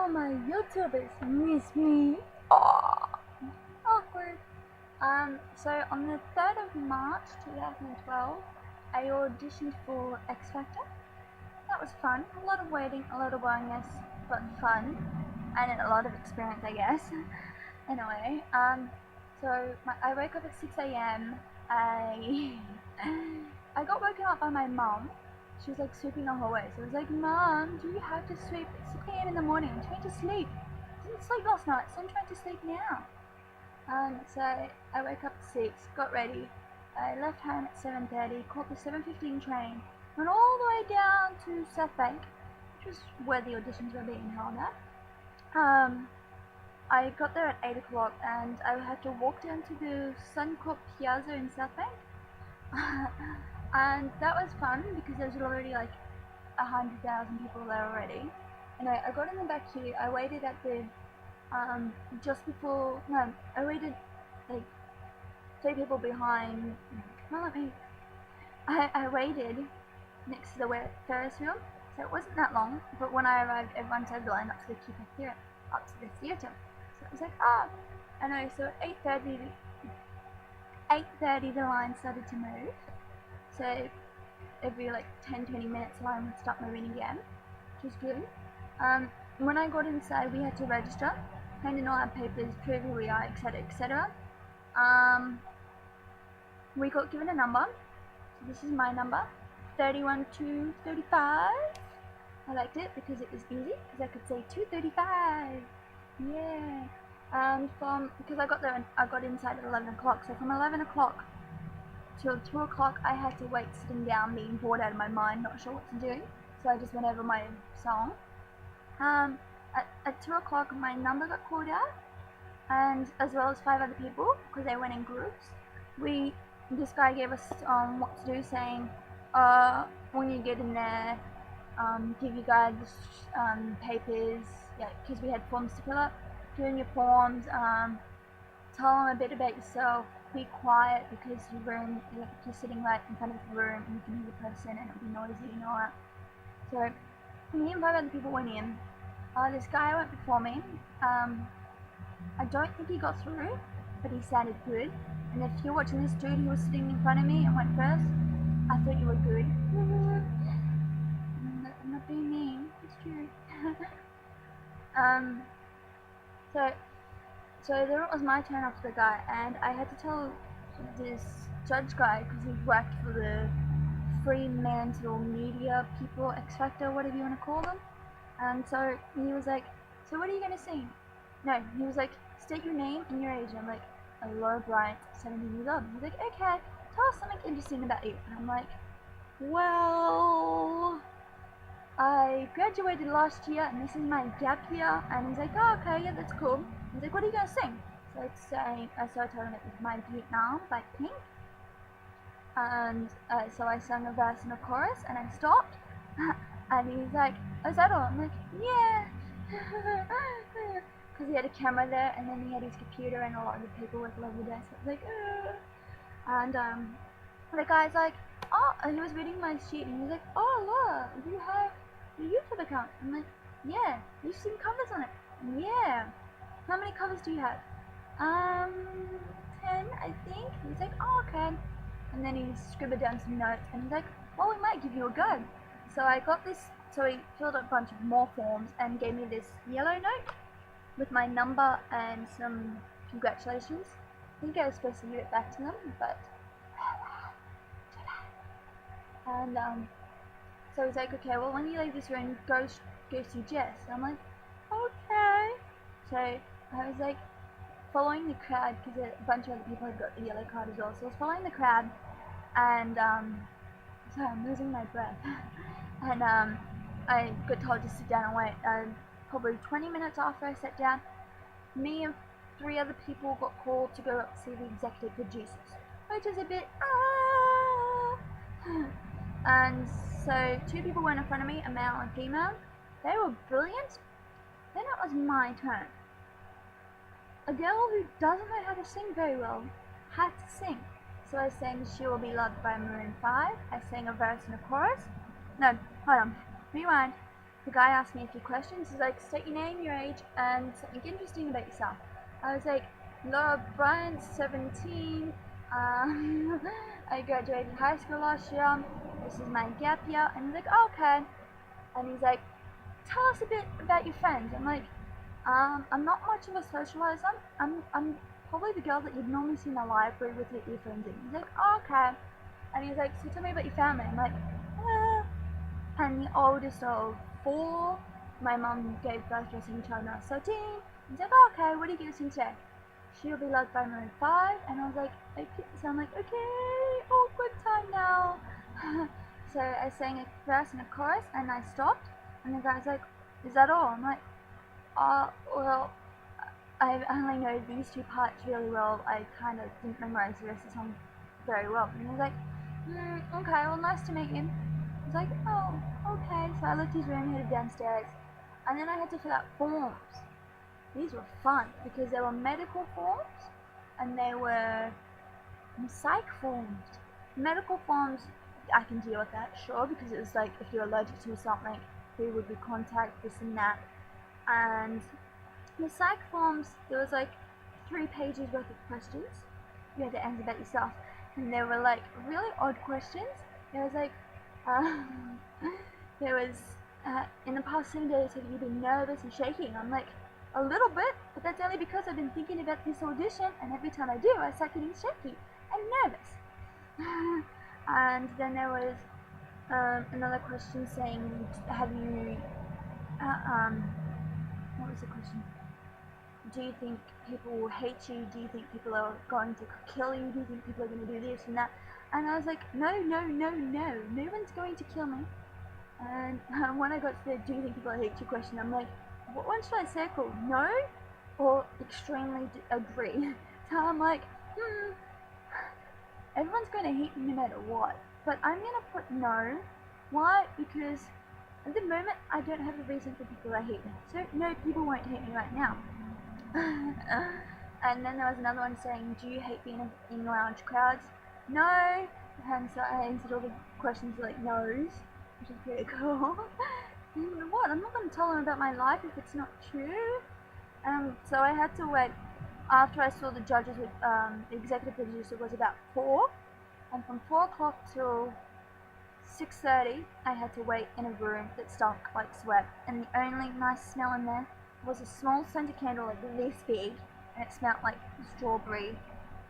all my YouTubers miss me. Oh, awkward. So on the 3rd of March 2012, I auditioned for X Factor. That was fun. A lot of waiting, a lot of boringness, but fun, and a lot of experience, I guess. Anyway, I woke up at 6 a.m. I got woken up by my mom. She was like sweeping the hallway. So I was like, Mom, do you have to sweep? It's 6 a.m. in the morning. I'm trying to sleep. I didn't sleep last night, so I'm trying to sleep now. So I woke up at 6, got ready. I left home at 7:30, caught the 7:15 train, went all the way down to South Bank, which was where the auditions were being held at. I got there at 8 o'clock and I had to walk down to the Suncorp Piazza in South Bank. And that was fun because there was already like 100,000 people there already. And I got in the back queue. I waited at the I waited like 3 people behind. I waited next to the Ferris wheel, so it wasn't that long. But when I arrived, everyone started lining up to the theater. So it was like, I know. So at 8:30 the line started to move. So every like 10-20 minutes the line would start moving again, which was good. When I got inside, we had to register, hand in all our papers, prove who we are, etc., etc. We got given a number. So this is my number, 31235. I liked it because it was easy, because I could say 235. Yeah. And because I got inside at 11 o'clock, so from 11 o'clock till 2 o'clock I had to wait sitting down, being bored out of my mind, not sure what to do. So I just went over my song. At 2 o'clock my number got called out, and as well as 5 other people, because they went in groups. This guy gave us what to do, saying, when you get in there, give you guys papers, because we had forms to fill up. Fill in your forms, tell them a bit about yourself, be quiet because you're sitting right in front of the room and you can hear the person and it'll be noisy and all that. So me and 5 other people went in. This guy went before me. I don't think he got through, but he sounded good. And if you're watching this dude who was sitting in front of me and went first, I thought you were good. I'm not being mean, it's true. So then it was my turn after the guy, and I had to tell this judge guy, because he worked for the Fremantle media people, X Factor, whatever you want to call them. And so he was like, so what are you going to sing? No, he was like, state your name and your age. And I'm like, Laura Bryant, 17 years old. He's like, okay, tell us something interesting about you. And I'm like, well, I graduated last year and this is my gap year. And he's like, oh, okay, yeah, that's cool. He's like, what are you going to sing? So I started telling him it was My Vietnam by Pink. And so I sang a verse and a chorus, and I stopped. And he's like, oh, is that all? I'm like, yeah. Because he had a camera there, and then he had his computer and a lot of the paperwork all over the desk. I was like, and the guy's like, oh, and he was reading my sheet, and he was like, oh, Laura, you have your YouTube account. I'm like, yeah. You've seen covers on it? Yeah. How many covers do you have? 10, I think. He's like, oh, okay. And then he scribbled down some notes, and he's like, well, we might give you a go. So I got this, so he filled out a bunch of more forms and gave me this yellow note with my number and some congratulations. I think I was supposed to give it back to them, but and so he's like, okay, well, when you leave this room, go see Jess. And I'm like, okay. So I was like following the crowd, because a bunch of other people had got the yellow card as well. So I was following the crowd, and sorry, I'm losing my breath. And I got told to sit down and wait. Probably 20 minutes after I sat down, me and 3 other people got called to go up to see the executive producers, which is a bit And so 2 people went in front of me, a male and female. They were brilliant. Then it was my turn. A girl who doesn't know how to sing very well had to sing. So I sang She Will Be Loved by Maroon 5. I sang a verse and a chorus. No, hold on. Rewind. the guy asked me a few questions. He's like, state your name, your age, and something interesting about yourself. I was like, Laura Bryant, 17. I graduated high school last year. This is my gap year. And he's like, oh, okay. And he's like, tell us a bit about your friends. I'm like, I'm not much of a socializer. I'm probably the girl that you'd normally see in the library with your earphones in. He's like, oh, okay. And he's like, so tell me about your family. I'm like, I'm the oldest of 4. My mum gave birth to a second child when I was 13. He's like, oh, okay, what are you going to sing today? She'll Be Loved by Maroon 5. And I was like, okay. So I'm like, okay, awkward time now. So I sang a verse and a chorus, and I stopped. And the guy's like, is that all? I'm like, well, I only know these 2 parts really well. I kind of didn't memorize the rest of the song very well. And he was like, okay, well, nice to meet you. I was like, oh, okay. So I left his room, headed downstairs, and then I had to fill out forms. These were fun because they were medical forms and they were psych forms. Medical forms, I can deal with that, sure, because it was like if you're allergic to something, who would we contact, this and that. And the psych forms, there was like 3 pages worth of questions you had to answer about yourself, and they were like really odd questions. There was like, there was, in the past 7 days have you been nervous and shaking? I'm like, a little bit, but that's only because I've been thinking about this audition, and every time I do, I start getting shaky and nervous. And then there was another question saying, have you, what was the question? Do you think people will hate you? Do you think people are going to kill you? Do you think people are going to do this and that? And I was like, no one's going to kill me. And when I got to the do you think people hate you question, I'm like, what one should I circle? No or extremely agree? So I'm like, everyone's going to hate me no matter what, but I'm going to put no. Why? Because at the moment I don't have a reason for people to hate me, so no, people won't hate me right now. And then there was another one saying, do you hate being in lounge crowds? No. And so I answered all the questions like no's, which is pretty cool. And what? I'm not going to tell them about my life if it's not true. So I had to wait. After I saw the judges with the executive producer was about 4, and from 4 o'clock till 6:30 I had to wait in a room that stunk like sweat, and the only nice smell in there was a small scented candle like this big, and it smelled like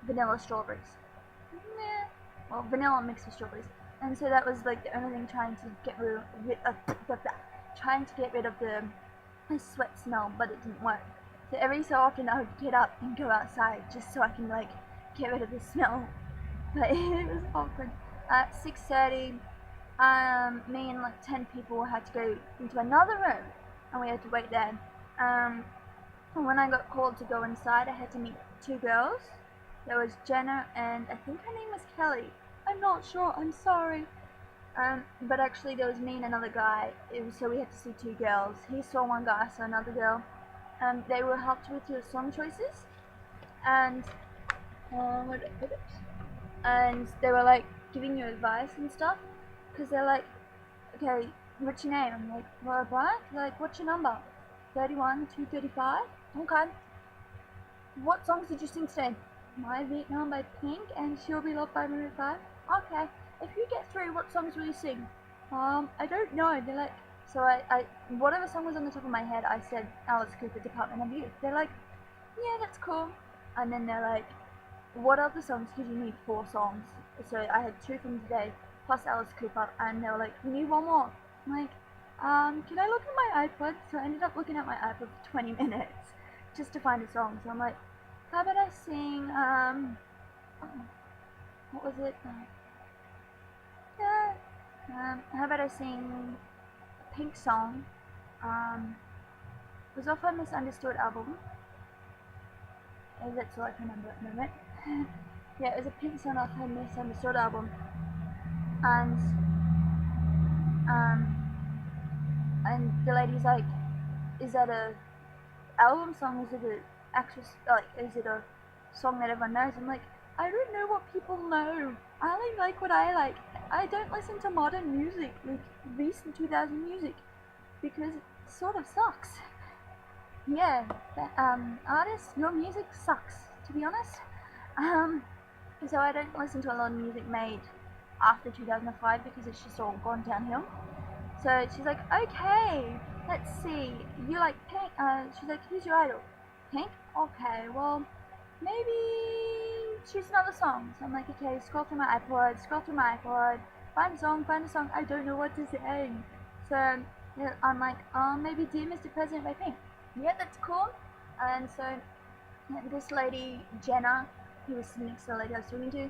vanilla strawberries. Well, vanilla mixed with strawberries. And so that was like the only thing trying to get rid of the sweat smell, but it didn't work. So every so often I would get up and go outside just so I can like get rid of the smell. But it was awkward. At 6:30, me and like 10 people had to go into another room, and we had to wait there. And when I got called to go inside, I had to meet 2 girls. There was Jenna and I think her name was Kelly. I'm not sure, I'm sorry. But actually there was me and another guy, so we had to see 2 girls. He saw one guy, I saw another girl. They were helped with your song choices, and where did I put it? And they were like giving you advice and stuff, because they're like, okay, what's your name? I'm like, Laura Bryant. They're like, what's your number? 31 235. Okay. What songs did you sing today? My Vietnam by Pink and She'll Be Loved by Maroon 5. Okay. If you get through, what songs will you sing? I don't know. They're like, so I whatever song was on the top of my head, I said Alice Cooper, Department of Youth. They're like, yeah, that's cool. And then they're like, what other songs? Because you need 4 songs. So I had 2 from today, plus Alice Cooper, and they were like, we need 1 more. I'm like, can I look at my iPod? So I ended up looking at my iPod for 20 minutes just to find a song. So I'm like, how about I sing, what was it? How about I sing a Pink song? It was off her Misunderstood album. That's all I can remember at the moment. Yeah, it was a Pink song off her Misunderstood album. And the lady's like, is that a album song? Is it an actual, like, is it a song that everyone knows? I'm like, I don't know what people know. I only like what I like. I don't listen to modern music, like recent 2000 music, because it sort of sucks. Yeah, artists, your music sucks, to be honest. So I don't listen to a lot of music made after 2005 because it's just all gone downhill. So she's like, okay, let's see, you like Pink? She's like, who's your idol? Pink? Okay, well, maybe choose another song. So I'm like, okay, scroll through my iPod, find a song, I don't know what to say. So yeah, I'm like, maybe Dear Mr. President by Pink. Yeah, that's cool. And so this lady, Jenna, who was sitting next to the lady I was talking to,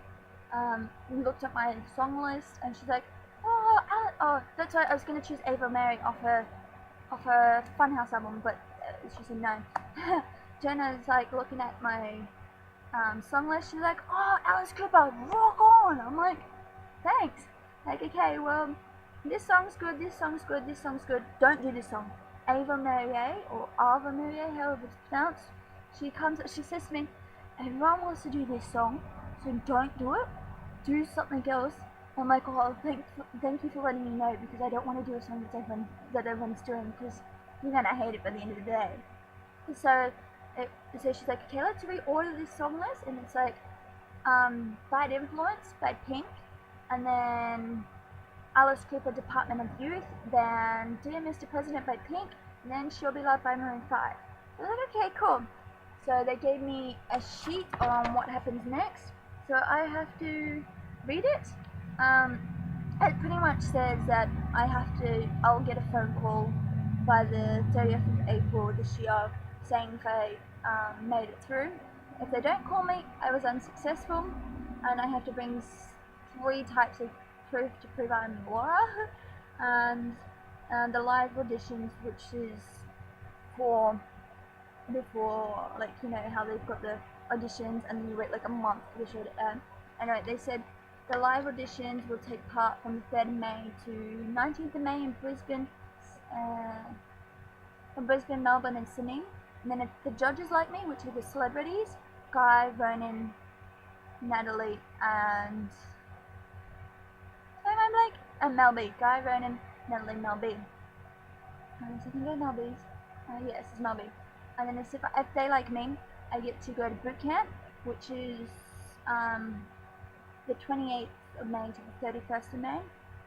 looked at my song list and she's like, oh, that's right, I was going to choose Ava Mary off her Funhouse album, but she said no. Jenna's like looking at my song list, she's like, oh, Alice Cooper, rock on! I'm like, thanks. Like, okay, well, this song's good, don't do this song. Ava Marie, or Ava Marie, however it's pronounced, she says to me, everyone wants to do this song, so don't do it, do something else. I'm like, oh, thank you for letting me know, because I don't want to do a song that everyone's doing, because you're going to hate it by the end of the day. So she's like, okay, let's reorder this song list, and it's like, Bad Influence by Pink, and then Alice Cooper, Department of Youth, then Dear Mr. President by Pink, and then She'll Be Loved by Maroon 5. I was like, okay, cool. So they gave me a sheet on what happens next, so I have to read it. It pretty much says that I'll get a phone call by the 30th of April this year saying if I made it through. If they don't call me, I was unsuccessful, and I have to bring 3 types of proof to prove I'm Laura, and the live auditions, which is before, like, you know how they've got the auditions and then you wait like a month for the show to end. Anyway, they said the live auditions will take part from the 3rd of May to 19th of May in Brisbane, Melbourne and Sydney. And then if the judges like me, which are the celebrities, Guy, Ronan, Natalie, and Mel B. Guy, Ronan, Natalie, Mel B. So I can go Mel B's. Yes, it's Mel B. And then if they like me, I get to go to boot camp, which is the 28th of May to the 31st of May,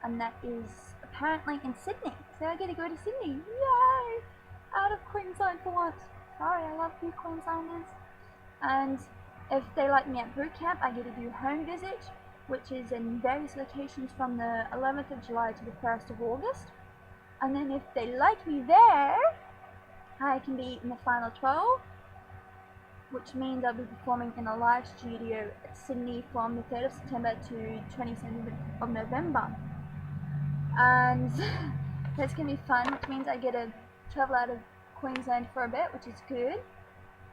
and that is apparently in Sydney. So I get to go to Sydney. Yay! Out of Queensland for once. Sorry, I love you Queenslanders. And if they like me at boot camp, I get to do home visit, which is in various locations from the 11th of July to the 1st of August. And then if they like me there, I can be in the final 12, which means I'll be performing in a live studio at Sydney from the 3rd of September to 27th of November. And that's going to be fun, which means I get to travel out of Queensland for a bit, which is good.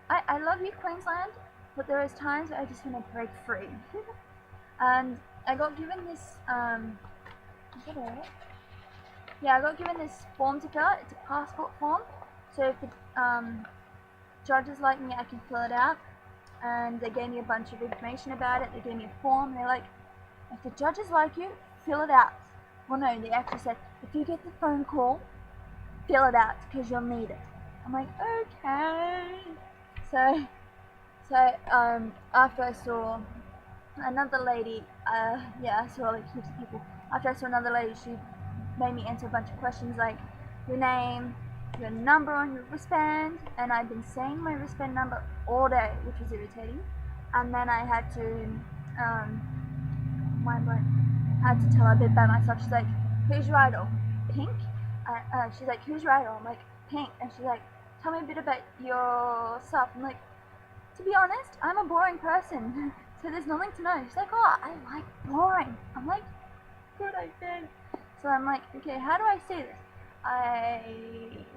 I love you Queensland, but there is times where I just want to break free. And I got given this, is that alright? Yeah, I got given this form to fill out. It's a passport form. So if the judges like me, I can fill it out. And they gave me a bunch of information about it. They gave me a form. And they're like, if the judges like you, fill it out. Well, no, they actually said, if you get the phone call, fill it out because you'll need it. I'm like, okay. So after I saw another lady, I saw like heaps of people. After I saw another lady, she made me answer a bunch of questions like your name, your number on your wristband, and I've been saying my wristband number all day, which was irritating. And then I had to, tell her a bit about myself. She's like, who's your idol? Pink? She's like, who's your idol? I'm like, Pink. And she's like, tell me a bit about yourself. I'm like, to be honest, I'm a boring person, so there's nothing to know. She's like, oh, I like boring. I'm like, good, I did. So I'm like, okay, how do I say this? I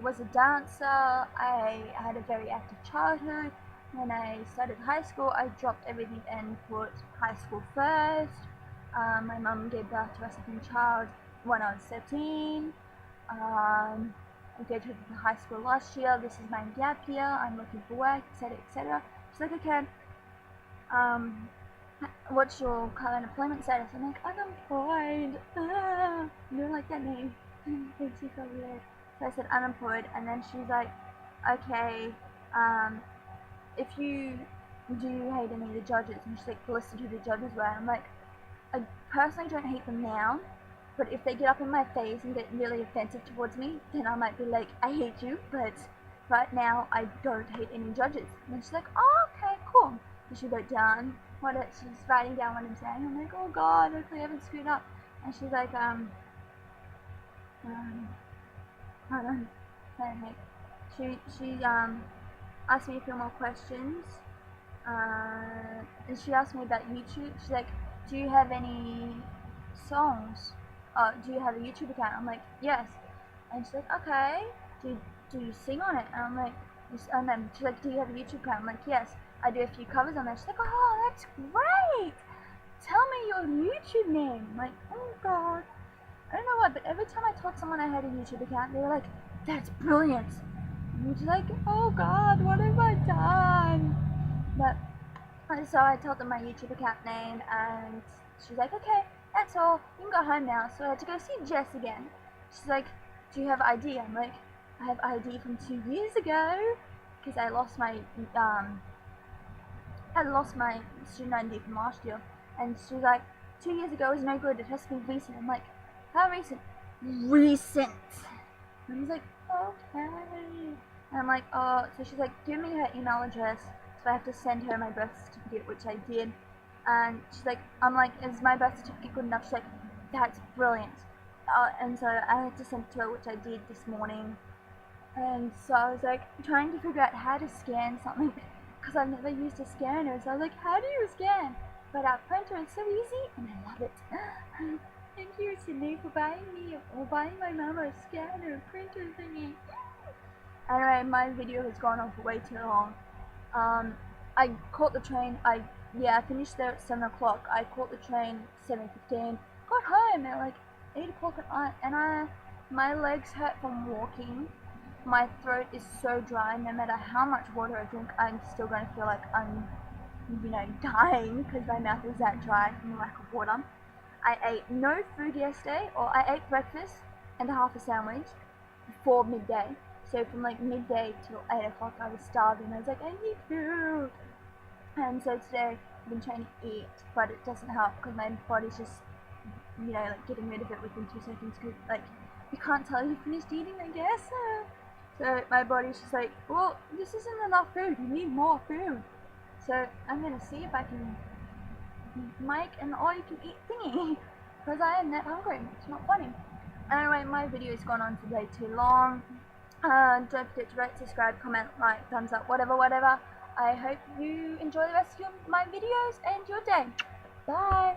was a dancer, I had a very active childhood. When I started high school, I dropped everything and put high school first. My mum gave birth to a second child when I was 13. I graduated from high school last year. This is my gap year. I'm looking for work, etc., etc. She's like, okay, what's your current employment status? I'm like, unemployed. You don't like that name. Makes me feel weird. So I said unemployed, and then she's like, okay, if you do you hate any of the judges? And she's like, listen who the judges were. I'm like, I personally don't hate them now, but if they get up in my face and get really offensive towards me, then I might be like, I hate you, but right now I don't hate any judges. And then she's like, oh, okay, cool. And she wrote down she's writing down what I'm saying. I'm like, oh god, hopefully I haven't screwed up. And she's like, hold on, she asked me a few more questions, and she asked me about YouTube. She's like, do you have any songs? Do you have a YouTube account? I'm like, yes. And she's like, okay. Do you sing on it? And I'm like, yes. And then she's like, do you have a YouTube account? I'm like, yes. I do a few covers on there. She's like, oh, that's great. Tell me your YouTube name. I'm like, oh god. I don't know why, but every time I told someone I had a YouTube account, they were like, that's brilliant. And she's like, oh god, what have I done? But so I told them my YouTube account name, and she's like, okay, that's all, you can go home now. So I had to go see Jess again. She's like, do you have ID? I'm like, I have ID from 2 years ago, because I lost my student ID from last year. And she's like, 2 years ago is no good, it has to be recent. I'm like, how recent? Recent. And he's like, okay. And I'm like, oh, so she's like, give me her email address. So I have to send her my birth certificate, which I did. And she's like, I'm like, is my birth certificate good enough? She's like, that's brilliant. And so I had to send it to her, which I did this morning. And so I was like, trying to figure out how to scan something, because I've never used a scanner. So I was like, how do you scan? But our printer is so easy, and I love it. Thank you, Sydney, for buying me or buying my mama a scanner printer thingy. Anyway, my video has gone on for way too long. I caught the train. I finished there at 7 o'clock. I caught the train 7:15. Got home at like 8 o'clock at night, and my legs hurt from walking. My throat is so dry. No matter how much water I drink, I'm still going to feel like I'm, dying, because my mouth is that dry from the lack of water. I ate no food yesterday, or I ate breakfast and half a sandwich before midday. So from like midday till 8 o'clock I was starving. I was like, I need food. And so today I've been trying to eat, but it doesn't help because my body's just, like getting rid of it within 2 seconds. Cause like, you can't tell you finished eating, I guess. So my body's just like, well, this isn't enough food. You need more food. So I'm gonna see if I can make an all-you-can-eat thingy, because I am that hungry. It's not funny. Anyway, my video's gone on for way too long. Don't forget to rate, subscribe, comment, like, thumbs up, whatever. I hope you enjoy the rest of my videos and your day. Bye!